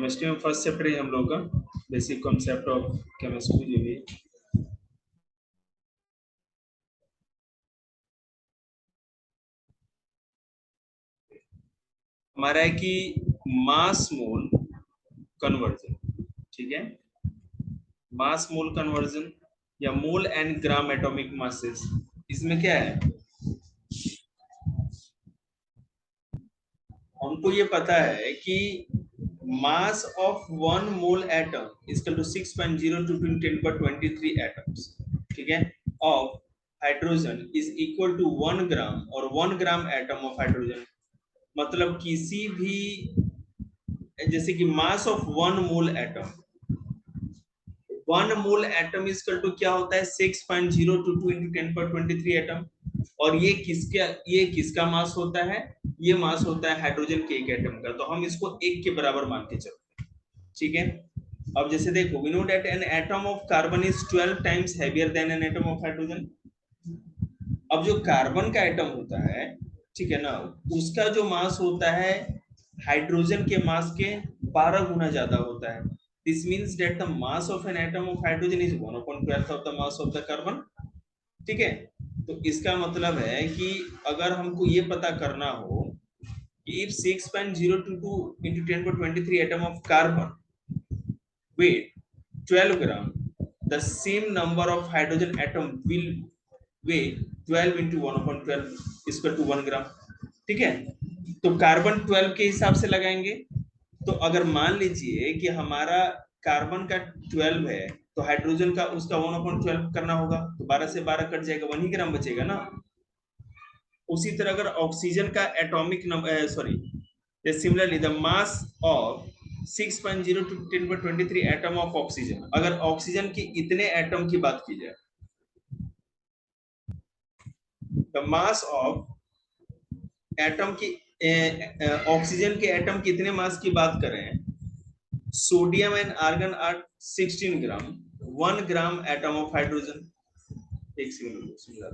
Chemistry में first chapter है हम लोग का, बेसिक कॉन्सेप्ट ऑफ केमिस्ट्री जो भी हमारा है कि मास मोल कन्वर्जन, ठीक है, मास मोल कन्वर्जन या mole and gram atomic masses. इसमें क्या है, हमको ये पता है कि mass of one mole atom equal to 6.02 × 10⁻23 atoms, ठीक है, of hydrogen is equal to 1 gram, और 1 ग्राम एटम ऑफ हाइड्रोजन मतलब किसी भी, जैसे कि mass of one mole atom, one mole atom equal to क्या होता है 6.022 × 10⁻23 एटम, और ये किसका मास होता है, ये मास होता है हाइड्रोजन के एक एटम का, तो हम इसको एक के बराबर मान के चलते हैं, ठीक है। अब जैसे देखो, we know that an atom of carbon is 12 times heavier than an atom of hydrogen. अब जो कार्बन का एटम होता है, ठीक है ना, उसका जो मास होता है हाइड्रोजन के मास के 12 गुना ज्यादा होता है। This means that the mass of N atom of hydrogen is 1/12 of the mass of the carbon, ठीक है। तो इसका मतलब है कि अगर हमको ये पता करना हो कि if 6.022 into 10⁻23 atom of carbon weight 12 gram, the same number of hydrogen atom will weigh 12 into 1/12 is equal to 1 gram, ठीक है। तो कार्बन 12 के हिसाब से लगाएंगे, तो अगर मान लीजिए कि हमारा कार्बन का 12 है, तो हाइड्रोजन का उसका 1/12 करना होगा, तो 12 से 12 कट जाएगा, 1 ही ग्राम बचेगा ना। उसी तरह अगर ऑक्सीजन का atomic number sorry, similarly the mass of 6.0 to 10⁻23 atom of oxygen, अगर ऑक्सीजन के इतने एटम की बात की जाए, द मास ऑफ एटम की, ऑक्सीजन के एटम कितने मास की बात करें, sodium and argon are 16 gram, 1 gram atom of hydrogen, एक similar,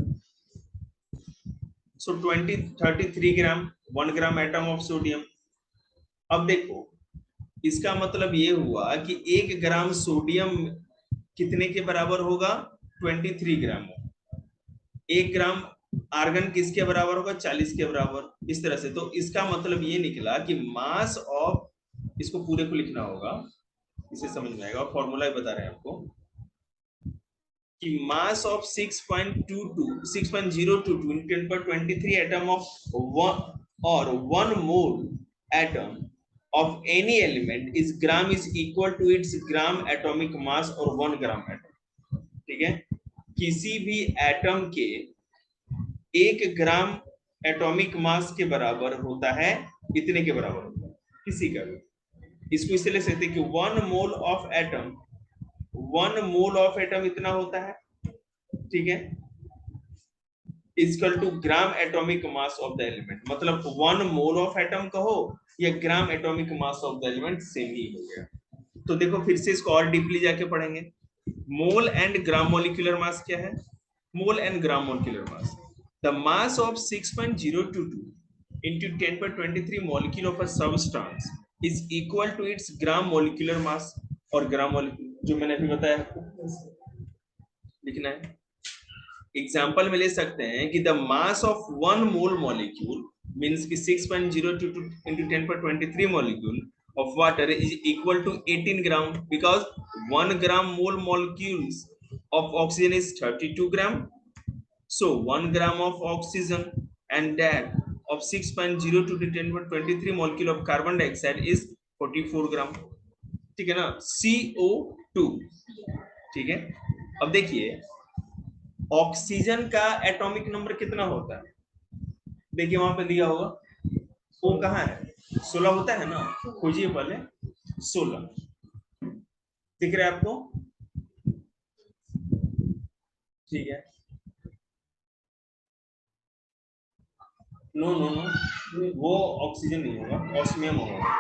so 33 gram, 1 gram atom of sodium. अब देखो, इसका मतलब ये हुआ कि 1 ग्राम सोडियम कितने के बराबर होगा, 23 ग्राम। 1 ग्राम आर्गन किसके बराबर होगा, 40 के बराबर, इस तरह से। तो इसका मतलब ये निकला कि मास ऑफ, इसको पूरे को लिखना होगा, इसे समझ में आएगा, फॉर्मूला बता रहे हैं आपको कि मास ऑफ 6.02 × 10⁻23 एटम ऑफ और 1 मोल atom of any element is gram is equal to its gram atomic mass और 1 ग्राम एटम, ठीक है। किसी भी एटम के 1 ग्राम एटॉमिक मास के बराबर होता है, इतने के बराबर होता है किसी का भी। इसको इससे ले सकते कि 1 mole of atom, 1 mole of atom इतना होता है, ठीक है, equal to gram atomic mass of the element, मतलब 1 मोल ऑफ एटम कहो या gram atomic mass of the element, same ही हो गया। तो देखो फिर से इसको और डीपली जाके पढ़ेंगे। मोल एंड ग्राम मोलिकुलर मास क्या है, मोल and gram molecular mass, the mass of 6.022 into 10⁻23 molecule of a substance is equal to its gram molecular mass, और ग्राम मोलिकुलर जो मैंने अभी बताया लिखना है। एग्जाम्पल में ले सकते हैं कि the mass of 1 mole molecule means कि 6.02 into 10⁻23 molecule of water is equal to 18 gram, because 1 gram mole molecules of oxygen is 32 gram, so 1 gram of oxygen and that of 6.02 to 10⁻23 molecule of carbon dioxide is 44 gram, ठीक है ना, CO2, ठीक है। अब देखिए oxygen का atomic number कितना होता है, देखिए वहां पे दिया होगा, वो कहाँ है, 16 होता है ना, खोजिए पहले 16, दिख रहा है आपको, ठीक है। नो नो नो, वो ऑक्सीजन नहीं होगा, ऑस्मियम होगा।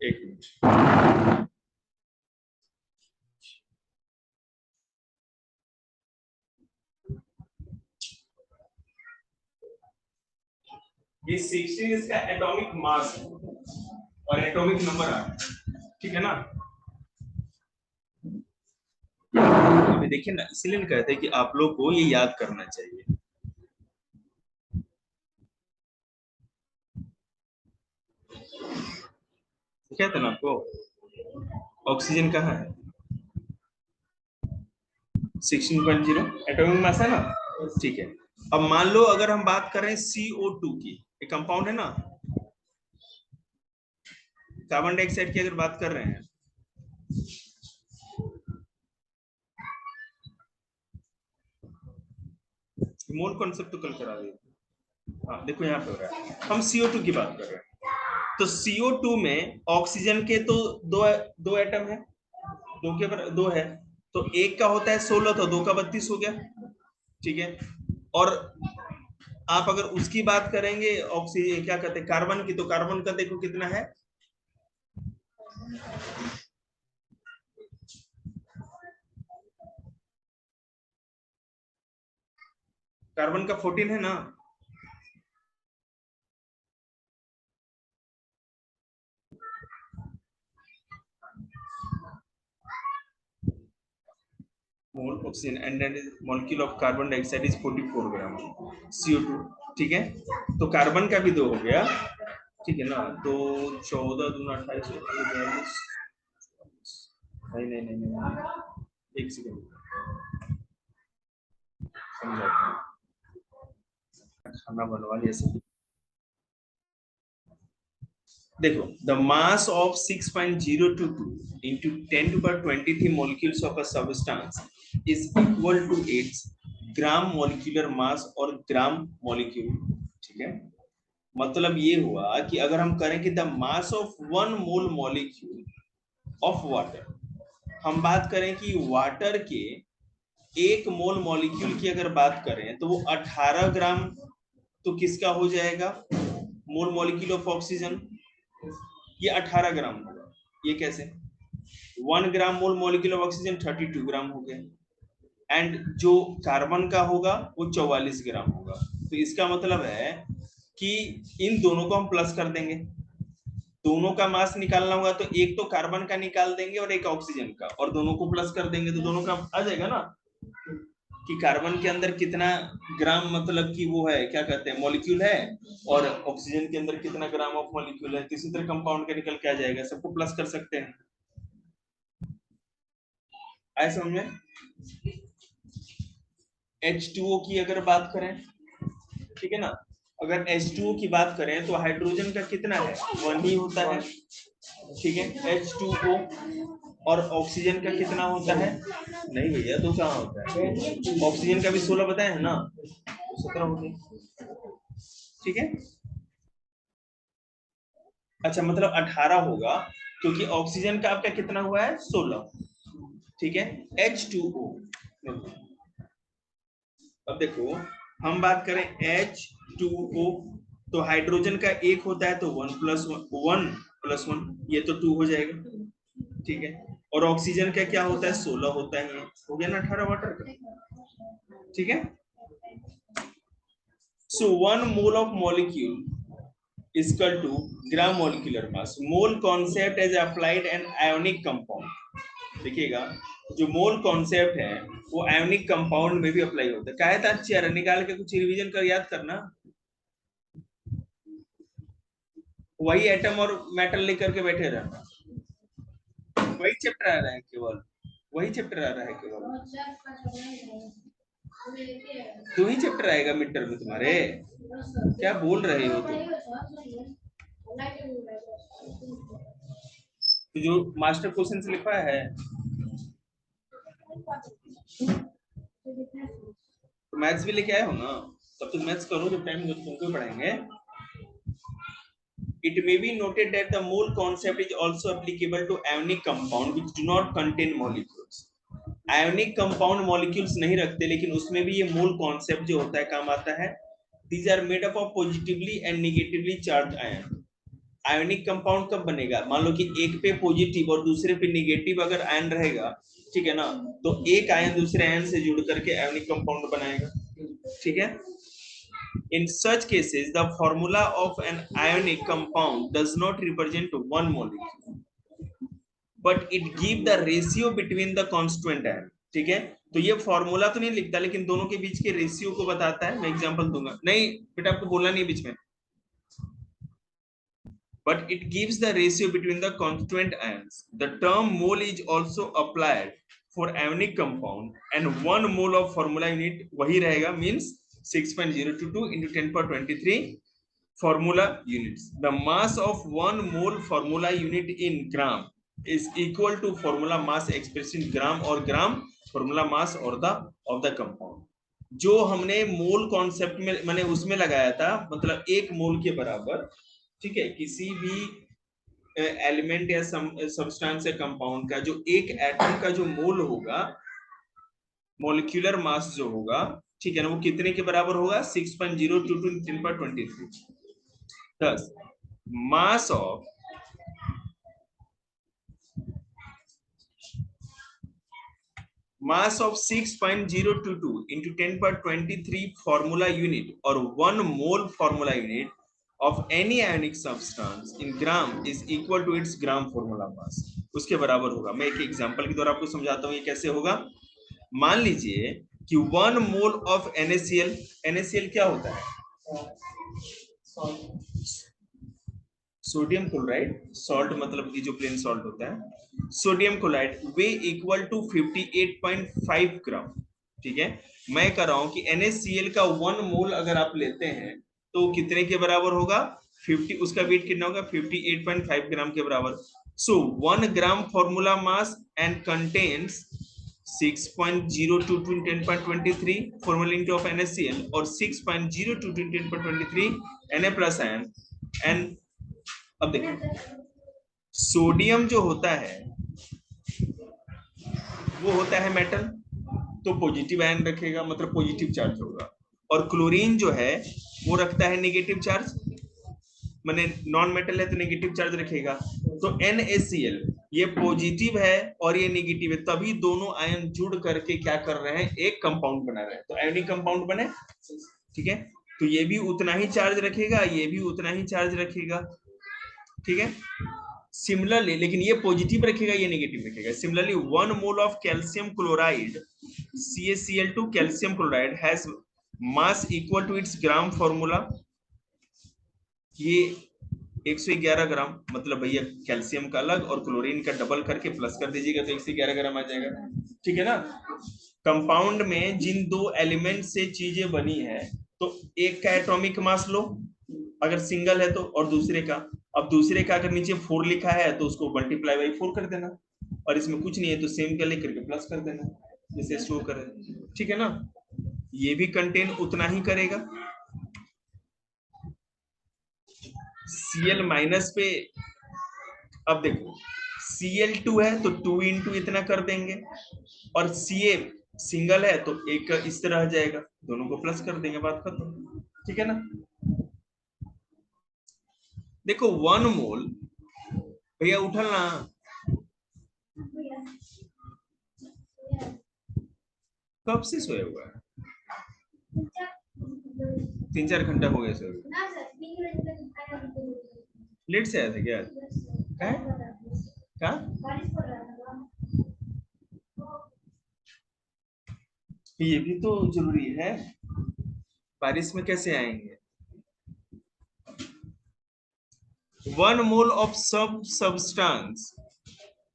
एक मिनट, ये 16 इसका एटॉमिक मास है और एटॉमिक नंबर 8, ठीक है ना। अभी देखिए ना, इसलिए कहते हैं कि आप लोग को ये याद करना चाहिए। कहते हैं ना आपको, ऑक्सीजन कहाँ है, 16.0 एटॉमिक मास है ना, ठीक है। अब मान लो अगर हम बात करें CO2 की, एक कंपाउंड है ना, कार्बन डाइऑक्साइड की अगर बात कर रहे हैं, मोल कॉन्सेप्ट तो कल करा दिए। हाँ देखो यहाँ पे हो रहा है, हम CO2 की बात कर रहे हैं, तो CO2 में ऑक्सीजन के तो दो दो एटम है, दो के दो है, तो एक का होता है 16, तो दो का 32 हो गया, ठीक है। और आप अगर उसकी बात करेंगे ऑक्सीजन क्या कहते हैं कार्बन की, तो कार्बन का देखो कितना है, कार्बन का 14 है ना। मोल oxygen and molecule of carbon dioxide is 44 gram CO2, ठीक है। तो कार्बन का भी दो हो गया, ठीक है ना, तो 14 दूना 28, नहीं नहीं नहीं नहीं, एक सेकंड समझाता हूँ, खाना बनवा लिया सब। देखो, the mass of 6.022 into 10 to power 23 molecules of a substance is equal to its gram molecular मास और ग्राम मोलिक्यूल, ठीक है। मतलब ये हुआ कि अगर हम करें कि the mass of 1 mole molecule of water, हम बात करें कि वाटर के 1 मोल मॉलिक्यूल की अगर बात करें तो वो 18 ग्राम, तो किसका हो जाएगा, मोल मॉलिक्यूल ऑफ ऑक्सीजन, ये 18 ग्राम होगा। ये कैसे, 1 ग्राम मोल मॉलिक्यूल ऑफ ऑक्सीजन 32 ग्राम हो गए, एंड जो कार्बन का होगा वो 44 ग्राम होगा। तो इसका मतलब है कि इन दोनों को हम प्लस कर देंगे, दोनों का मास निकालना होगा तो एक तो कार्बन का निकाल देंगे और एक ऑक्सीजन का, और दोनों को प्लस कर देंगे तो दोनों का आ जाएगा ना, कि कार्बन के अंदर कितना ग्राम मतलब कि वो है क्या कहते हैं मॉलिक्यूल है, और ऑक्सीजन के अंदर कितना ग्राम ऑफ मॉलिक्यूल है, किसी तरह कंपाउंड का निकल के आ जाएगा, सबको प्लस कर सकते हैं। आए समझ में। H2O की अगर बात करें, ठीक है ना, अगर H2O की बात करें तो हाइड्रोजन का कितना है, 1 ही होता है, ठीक है, H2O। और ऑक्सीजन का कितना होता है, नहीं भैया तो कहाँ होता है, ऑक्सीजन का भी 16 बताए हैं ना, तो 17 हो गया, ठीक है। अच्छा मतलब 18 होगा, क्योंकि ऑक्सीजन का आपका कितना हुआ है 16, ठीक है। H2O, अब देखो हम बात करें H2O, तो हाइड्रोजन का एक होता है तो 1+1 ये तो 2 हो जाएगा, ठीक है। और ऑक्सीजन का क्या होता है 16 होता है, हो गया ना 18 वाटर का, ठीक है। So 1 mole of molecule is equal to gram molecular mass. Mole concept as applied and ionic compound, देखिएगा जो मोल कॉन्सेप्ट है वो आयोनिक कंपाउंड में भी अप्लाई होता है। काहे था चेहरा निकाल के कुछ रिवीजन कर याद करना, वही एटम और मेटल लेकर के बैठे रहना, वही चैप्टर आ रहा है केवल, वही चैप्टर आ रहा है केवल, दो ही चैप्टर आएगा मिड टर्म में तुम्हारे, क्या बोल रहे हो तुम। तो जो मास्टर क्वेश्चन लिखा है तो मैथ्स भी लेके आए हो ना, तब तक मैथ्स करो, जब टाइम तुमको पढ़ाएंगे। It may be noted that the mole concept is also applicable to ionic compound which do not contain molecules. Ionic compound molecules नहीं रखते, लेकिन उसमें भी ये mole concept जो होता है काम आता है। These are made up of positively and negatively charged ion. Ionic compound कब बनेगा, मान लो कि एक पे पॉजिटिव और दूसरे पे निगेटिव अगर आयन रहेगा, ठीक है ना, तो एक आयन दूसरे आयन से जुड़ करके आयोनिक कंपाउंड बनाएगा, ठीक है। In such cases, the formula of an ionic compound does not represent one molecule, but it gives the ratio between the constituent ion. ठीक है, तो ये फॉर्मूला तो नहीं लिखता, लेकिन दोनों के बीच के रेशियो को बताता है। मैं एग्जांपल दूंगा, नहीं बेटा आपको बोलना नहीं बीच में, but it gives the ratio between the constituent ions. The term mole is also applied for ionic compound, and 1 mole of formula unit वही रहेगा, means 6.022 into 10 power 23 formula units. The mass of 1 mole formula unit in gram is equal to formula mass expressed in gram or gram formula mass or the of the compound. जो हमने mole concept में मैंने उसमें लगाया था, मतलब 1 मोल के बराबर, ठीक है, किसी भी एलिमेंट या सब्सटेंस या कंपाउंड का जो एक एटम का जो मोल होगा, मॉलिक्यूलर मास जो होगा, ठीक है ना, वो कितने के बराबर होगा? 6.022 10 पर 23। Thus, mass of mass of 6.022 into 10 per 23 formula unit or 1 mole formula unit of any ionic substance in gram is equal to its gram formula mass. उसके बराबर होगा। मैं एक एग्जांपल के द्वारा आपको समझाता हूँ ये कैसे होगा। मान लीजिए कि 1 मोल ऑफ NaCl, NaCl क्या होता है? सोडियम क्लोराइड, सॉल्ट मतलब कि जो प्लेन सॉल्ट होता है, सोडियम क्लोराइड, वे इक्वल टू 58.5 ग्राम। ठीक है, मैं कह रहा हूं कि NaCl का 1 मोल अगर आप लेते हैं तो कितने के बराबर होगा? 50, उसका वेट कितना होगा? 58.5 ग्राम के बराबर। सो 1 gram formula mass and contains 6.022 10.23 formula unit of NaCl और 6.022 10.23 Na plus ion। एंड अब देखो, सोडियम जो होता है वो होता है मेटल, तो पॉजिटिव आयन रखेगा, मतलब पॉजिटिव चार्ज होगा। और क्लोरीन जो है वो रखता है नेगेटिव चार्ज, माने नॉन मेटल है तो नेगेटिव चार्ज रखेगा। तो NaCl ये पॉजिटिव है और ये नेगेटिव है, तभी दोनों आयन जुड़ करके क्या कर रहे हैं? एक कंपाउंड बना रहे हैं, तो आयोनिक कंपाउंड बने। ठीक है, तो ये भी उतना ही चार्ज रखेगा, ये भी उतना ही चार्ज रखेगा। ठीक है, सिमिलरली, लेकिन ये पॉजिटिव रखेगा, ये नेगेटिव रखेगा। Similarly 1 mole of calcium chloride CaCl2 calcium chloride has mass equal to its gram formula. ये 111 ग्राम, मतलब भैया कैल्शियम का अलग और क्लोरीन का डबल करके प्लस कर दीजिएगा तो 111 ग्राम आ जाएगा। ठीक है ना। कंपाउंड में जिन दो एलिमेंट से चीजें बनी है, तो एक का एटॉमिक मास लो अगर सिंगल है तो, और दूसरे का, अब दूसरे का अगर नीचे 4 लिखा है तो उसको मल्टीप्लाई बाई 4 कर देना, और इसमें कुछ नहीं है तो सेम का लेकर के प्लस कर देना, जैसे शो करे। ठीक है ना, ये भी कंटेन उतना ही करेगा। Cl माइनस पे, अब देखो Cl2 है तो 2 इंटू इतना कर देंगे, और Ca सिंगल है तो एक इस तरह जाएगा, दोनों को प्लस कर देंगे, बात खत्म। ठीक है ना। देखो 1 मोल, भैया उठल ना, कब से सोया हुआ है? 3-4 घंटा हो गया सोए, लेट से आया था क्या? क्या ये भी तो जरूरी है, बारिश में कैसे आएंगे? 1 मोल ऑफ सब्सटेंस,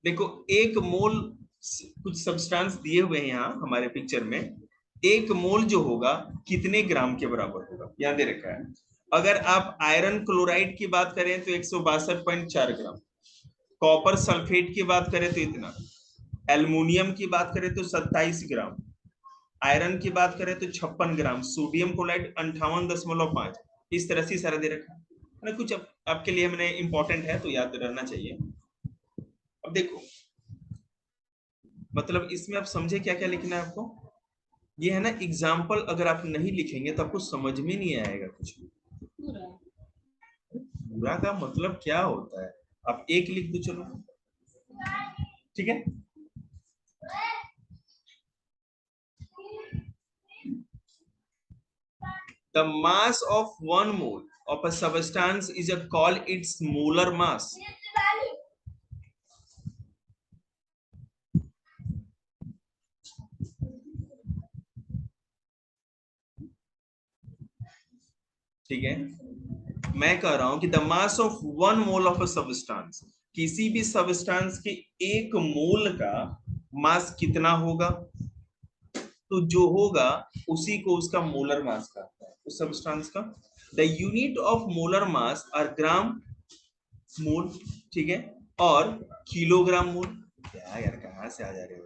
देखो 1 मोल, कुछ सब्सटेंस दिए हुए हैं यहाँ हमारे पिक्चर में, 1 मोल जो होगा कितने ग्राम के बराबर होगा, यहाँ दे रखा है। अगर आप आयरन क्लोराइड की बात करें तो 162.4 ग्राम, कॉपर सल्फेट की बात करें तो इतना, एल्युमिनियम की बात करें तो 27 ग्राम, आयरन की बात करें तो 56 ग्राम, सोडियम क्लोराइड 58.5, इस तरह से सारा दे रखा है। कुछ आपके लिए मैंने इंपॉर्टेंट है तो याद रहना चाहिए। अब देखो, मतलब इसमें आप समझे क्या क्या लिखना है आपको। ये है ना एग्जाम्पल, अगर आप नहीं लिखेंगे तो आपको समझ में नहीं आएगा कुछ भी। पूरा का मतलब क्या होता है, आप एक लिख दो चलो। ठीक है, the mass of one mole of a substance is called its molar mass. ठीक है, मैं कह रहा हूं कि the mass of one mole of a substance, किसी भी सब्सटेंस के एक मोल का मास कितना होगा, तो जो होगा उसी को उसका मोलर मास कहता है, उस सब्सटेंस का। The unit of molar mass are gram mole, ठीक है, और किलोग्राम मोल। क्या यार, कहां से आ जा रहे हो?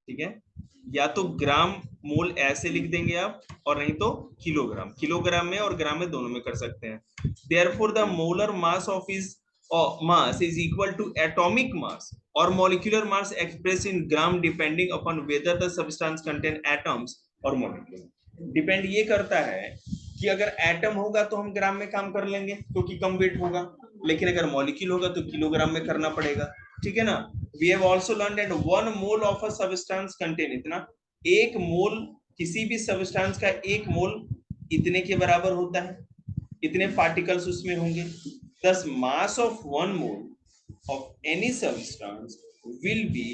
ठीक है, या तो ग्राम मोल ऐसे लिख देंगे आप, और नहीं तो किलोग्राम, किलोग्राम में और ग्राम में दोनों में कर सकते हैं। Therefore the molar mass of is mass is equal to atomic mass or molecular mass expressed in gram depending upon whether the substance contain atoms or molecule। Depend ये करता है कि अगर एटम होगा तो हम ग्राम में काम कर लेंगे क्योंकि कम वेट होगा, लेकिन अगर मॉलिक्यूल होगा तो किलोग्राम में करना पड़ेगा। ठीक है ना। We have also learn that 1 mole of a substance contain इतना, एक मोल किसी भी सब्सटेंस का एक मोल इतने के बराबर होता है, इतने पार्टिकल्स उसमें होंगे। Thus, mass of one mole of any substance will be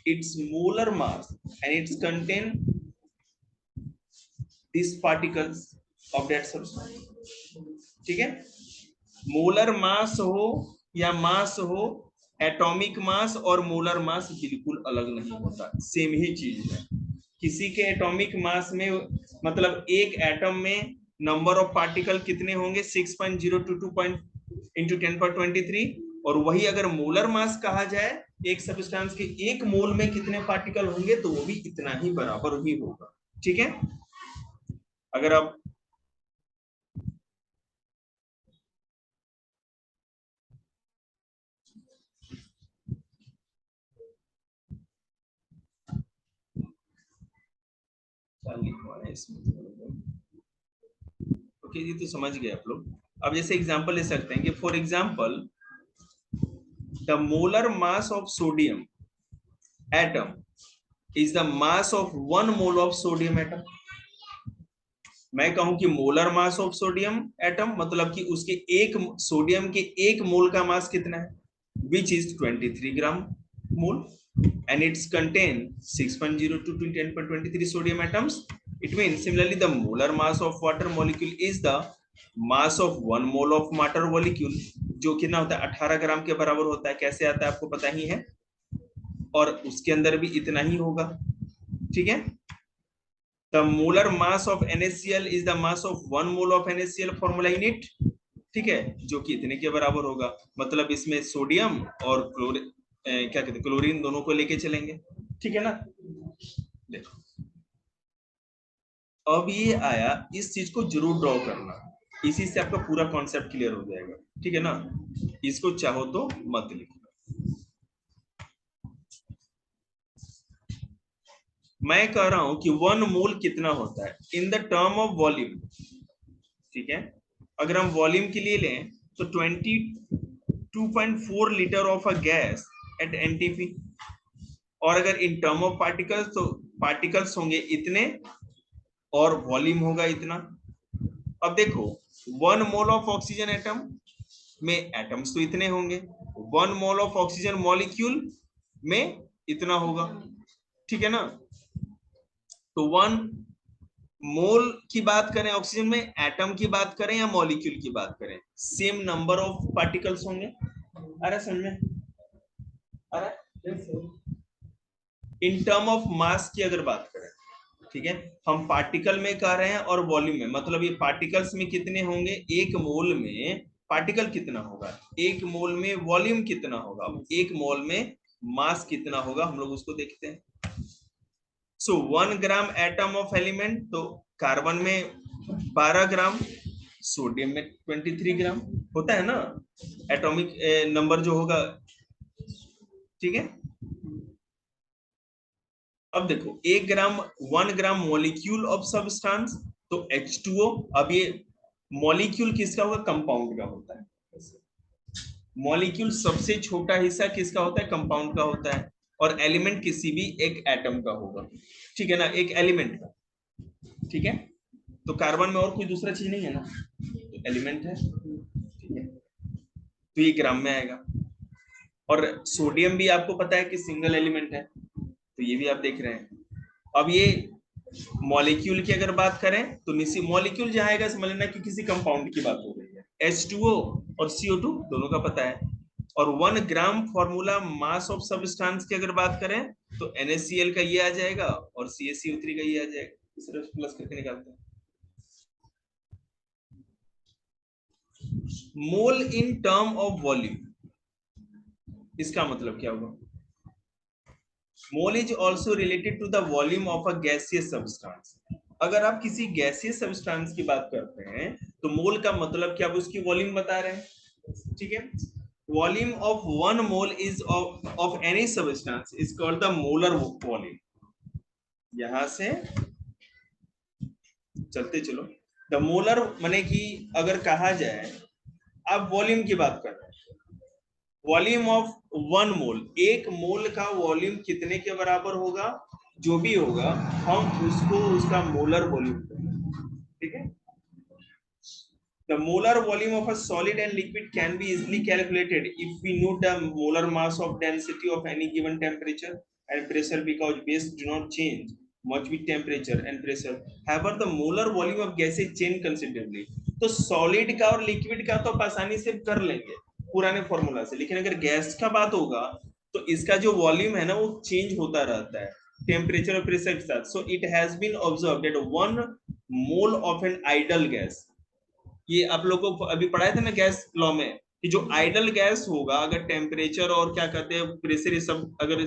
its molar mass, and it's contain these particles of that substance। ठीक है, मोलर मास हो या मास हो, एटॉमिक मास और मोलर मास बिल्कुल अलग नहीं होता, सेम ही चीज है। किसी के एटॉमिक मास में मतलब एक एटम में नंबर ऑफ पार्टिकल कितने होंगे, 6.022 इंटू 10^23, और वही अगर मोलर मास कहा जाए एक सब्सटेंस के एक मोल में कितने पार्टिकल होंगे तो वो भी इतना ही बराबर ही होगा। ठीक है, अगर आप ओके जी, तो समझ गए आप लोग। अब जैसे एग्जांपल ले सकते हैं कि for example the molar mass of sodium atom is the mass of 1 mole of sodium atom. मैं कहूं कि molar mass of sodium atom मतलब कि उसके एक सोडियम के एक मोल का मास कितना है, which is 23 gram mole, and it's contain 6.02 to 10.23 sodium atoms। It means similarly the molar mass of water molecule is the mass of 1 mole of water molecule, जो कितना होता है 18 ग्राम के बराबर होता है। कैसे आता है आपको पता ही है, और उसके अंदर भी इतना ही होगा। ठीक है, the molar mass of NaCl is the mass of 1 mole of NaCl formula in it। ठीक है, जो कि इतने के बराबर होगा, मतलब इसमें सोडियम और क्लोरीन, क्या कहते हैं, क्लोरीन दोनों को लेके चलेंगे। ठीक है ना। देखो अब ये आया, इस चीज को जरूर ड्रॉ करना, इसी से आपका पूरा कॉन्सेप्ट क्लियर हो जाएगा। ठीक है ना, इसको चाहो तो मत लिखो। मैं कह रहा हूं कि 1 मोल कितना होता है in the term of volume. ठीक है, अगर हम वॉल्यूम के लिए लें तो 22.4 litre of a gas at NTP, और अगर इन टर्म ऑफ पार्टिकल्स तो पार्टिकल्स होंगे इतने और वॉल्यूम होगा इतना। अब देखो 1 मोल ऑफ ऑक्सीजन एटम में एटम्स तो इतने होंगे, 1 मोल ऑफ ऑक्सीजन मॉलिक्यूल में इतना होगा। ठीक है ना, तो 1 मोल की बात करें ऑक्सीजन में, एटम की बात करें या मॉलिक्यूल की बात करें, सेम नंबर ऑफ पार्टिकल्स होंगे। अरे समझ में, अरे इन टर्म ऑफ मास की अगर बात करें, ठीक है, हम पार्टिकल में कह रहे हैं और वॉल्यूम में, मतलब ये पार्टिकल्स में कितने होंगे, एक मोल में पार्टिकल कितना होगा, एक मोल में वॉल्यूम कितना होगा, एक मोल में मास कितना होगा, हम लोग उसको देखते हैं। सो 1 ग्राम एटम ऑफ एलिमेंट, तो कार्बन में 12 ग्राम, सोडियम में 23 ग्राम होता है ना एटॉमिक नंबर जो होगा। ठीक है, अब देखो 1 ग्राम मॉलिक्यूल ऑफ सब्सटेंस, तो H2O। अब ये मॉलिक्यूल किसका होगा, कंपाउंड का होता है। मॉलिक्यूल सबसे छोटा हिस्सा किसका होता है? कंपाउंड का होता है। और एलिमेंट किसी भी एक एटम का होगा, ठीक है ना, एक एलिमेंट का। ठीक है, तो कार्बन में और कोई दूसरा चीज नहीं है ना, तो एलिमेंट है, ठीक है, तो ये ग्राम में आएगा। और सोडियम भी आपको पता है कि सिंगल एलिमेंट है, तो ये भी आप देख रहे हैं। अब ये मॉलिक्यूल की अगर बात करें तो मॉलिक्यूल जहां आएगा समझ लेना कि किसी कंपाउंड की बात हो रही है। H2O और CO2 दोनों का पता है। और 1 gram formula mass of substance की अगर बात करें तो NaCl का ये आ जाएगा और CaCO3 का ये आ जाएगा। इस तरह प्लस करके निकालते हैं। Mole in term of volume, इसका मतलब क्या होगा? Mole is also related to the volume of a gaseous substance. अगर आप किसी गैसियस सब्सटेंस की बात करते हैं तो मोल का मतलब क्या, आप उसकी वॉल्यूम बता रहे हैं, ठीक है। Volume of 1 mole is of any substance is called the molar volume. यहां से चलते चलो, द मोलर माने कि अगर कहा जाए, आप वॉल्यूम की बात कर रहे हैं, वॉल्यूम ऑफ 1 मोल, 1 मोल का वॉल्यूम कितने के बराबर होगा, जो भी होगा हम उसको उसका मोलर वॉल्यूम करेंगे, ठीक है। The molar volume of a solid and liquid can be easily calculated if we know the molar mass of density of any given temperature and pressure, because base do not change much with temperature and pressure. However, the molar volume of gases change considerably. तो solid का और liquid का तो आप आसानी से कर लेंगे पुराने फॉर्मूला से, लेकिन अगर गैस का बात होगा तो इसका जो वॉल्यूम है ना वो चेंज होता रहता है टेम्परेचर और प्रेशर के साथ. So it has been observe that 1 mole of an ideal gas, ये आप लोगों को अभी पढ़ाए थे ना गैस लॉ में, कि जो आइडल गैस होगा अगर टेम्परेचर और क्या कहते हैं प्रेशर ये सब अगर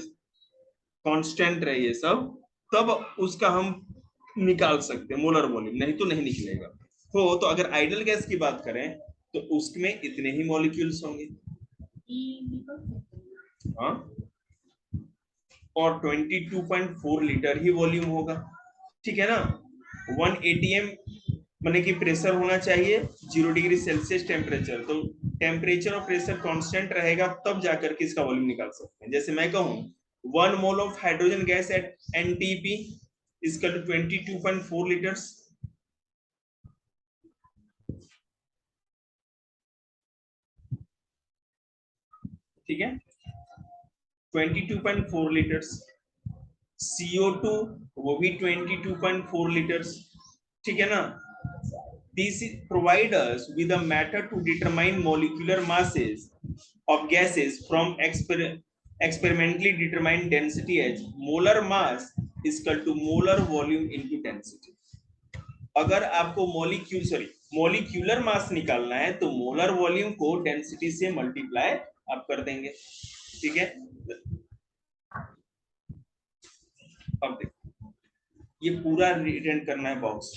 कांस्टेंट रहे ये सब, तब उसका हम निकाल सकते हैं मोलर वॉल्यूम, नहीं तो नहीं निकलेगा। तो अगर आइडल गैस की बात करें तो उसमें इतने ही मॉलिक्यूल्स होंगे, हाँ, और 22.4 लीटर ही वॉल्यूम होगा, ठीक है ना। 1 atm माने कि प्रेशर होना चाहिए 0 डिग्री सेल्सियस टेम्परेचर, तो टेम्परेचर और प्रेशर कांस्टेंट रहेगा तब जाकर के इसका वॉल्यूम निकाल सकते हैं। जैसे मैं कहूं 1 mole of hydrogen gas at NTP is equal to 22.4 litres, ठीक है, 22.4 लीटर्स। CO2 वो भी 22.4 लीटर्स, ठीक है ना। These provide us with a method to determine molecular masses of gases from experimentally determined density as molar mass is equal to molar volume into density. अगर आपको molecular मास निकालना है तो मोलर वॉल्यूम को डेंसिटी से मल्टीप्लाई आप कर देंगे, ठीक है। अब देखो ये पूरा रीडेंट करना है बॉक्स,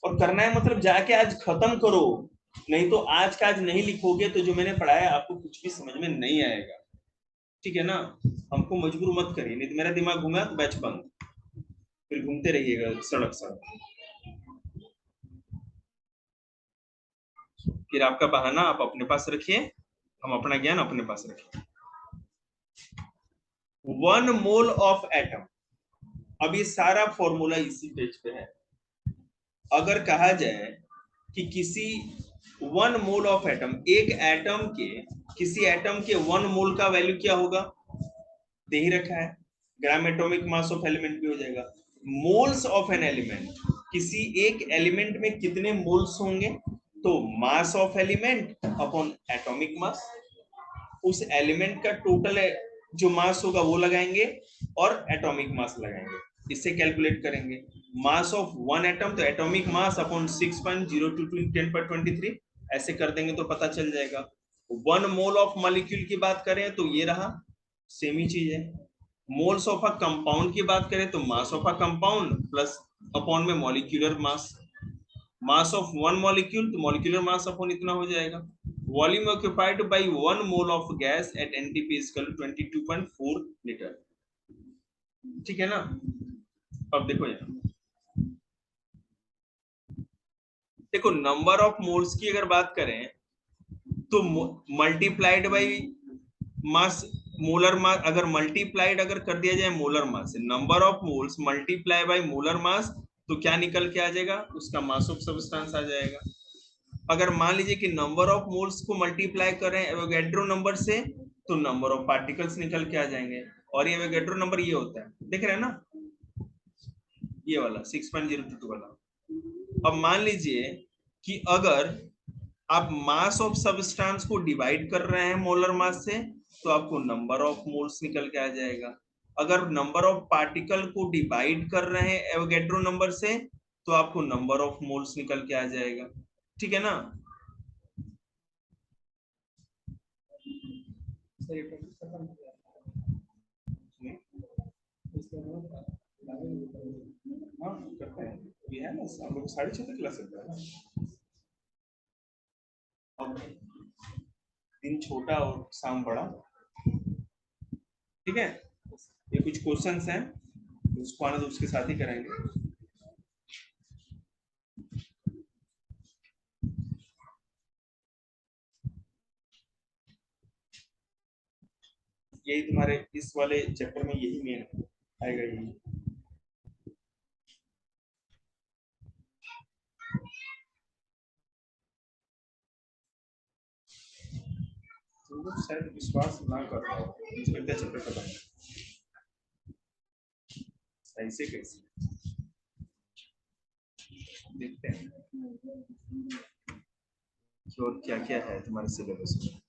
और करना है मतलब जाके आज खत्म करो, नहीं तो आज का आज नहीं लिखोगे तो जो मैंने पढ़ाया आपको कुछ भी समझ में नहीं आएगा, ठीक है ना। हमको मजबूर मत करिए, नहीं तो मेरा दिमाग घूमा तो बैच बंद, फिर घूमते रहिएगा सड़क सड़क, फिर आपका बहाना आप अपने पास रखिए, हम अपना ज्ञान अपने पास रखिए। 1 मोल ऑफ एटम, अब ये सारा फॉर्मूला इसी पेज पे है। अगर कहा जाए कि किसी 1 मोल ऑफ एटम, एक एटम के, किसी एटम के 1 मोल का वैल्यू क्या होगा, दे ही रखा है, ग्राम एटॉमिक मास ऑफ एलिमेंट भी हो जाएगा। मोल्स ऑफ एन एलिमेंट, किसी एक एलिमेंट में कितने मोल्स होंगे, तो mass of element upon atomic mass, उस एलिमेंट का टोटल जो मास होगा वो लगाएंगे और एटॉमिक मास लगाएंगे, इससे कैलकुलेट करेंगे। मास ऑफ 1 एटम तो एटॉमिक मास अपॉन 6.02 × 10^23, ऐसे कर देंगे तो पता चल जाएगा। 1 मोल ऑफ मॉलिक्यूल की बात करें तो ये रहा, सेम ही चीज है। मोल्स ऑफ अ कंपाउंड की बात करें तो mass of a compound plus upon में molecular mass, mass of 1 molecule तो मॉलिक्यूलर मास अपॉन इतना हो जाएगा। Volume occupied by 1 mole of gas at NTP is equal to 22.4 litre, ठीक है ना। अब देखो यहाँ, देखो नंबर ऑफ मोल्स की अगर बात करें तो multiplied by mass, molar mass, अगर मल्टीप्लाइड अगर कर दिया जाए मोलर मास से, number of moles multiply by molar mass, तो क्या निकल के आ जाएगा, उसका मास ऑफ सब्सटेंस आ जाएगा। अगर मान लीजिए कि नंबर ऑफ मोल्स को मल्टीप्लाई करें एवोगैड्रो नंबर से, तो नंबर ऑफ पार्टिकल्स निकल के आ जाएंगे। और ये एवोगैड्रो नंबर ये होता है, देख रहे हैं ना, ये वाला 6.022 वाला। अब मान लीजिए कि अगर आप मास ऑफ सब्सटेंस को डिवाइड कर रहे हैं मोलर मास से, तो आपको नंबर ऑफ मोल्स निकल के आ जाएगा। अगर नंबर ऑफ पार्टिकल को डिवाइड कर रहे हैं एवोगैड्रो नंबर से, तो आपको नंबर ऑफ मोल्स निकल के आ जाएगा। ठीक है ना। हाँ करते हैं, ये है ना, हम लोग 6:30 तक क्लास करते हैं। दिन छोटा और शाम बड़ा। ठीक है, ये कुछ क्वेश्चंस हैं, उसको आना तो उसके साथ ही करेंगे। यही तुम्हारे इस वाले चैप्टर में यही मेन आएगा, यही। तुम लोग शायद विश्वास ना कर पाओ, मुझे लगता है चैप्टर खत्म है। ऐसे कैसे, देखते हैं कि और क्या क्या है तुम्हारे सिलेबस में।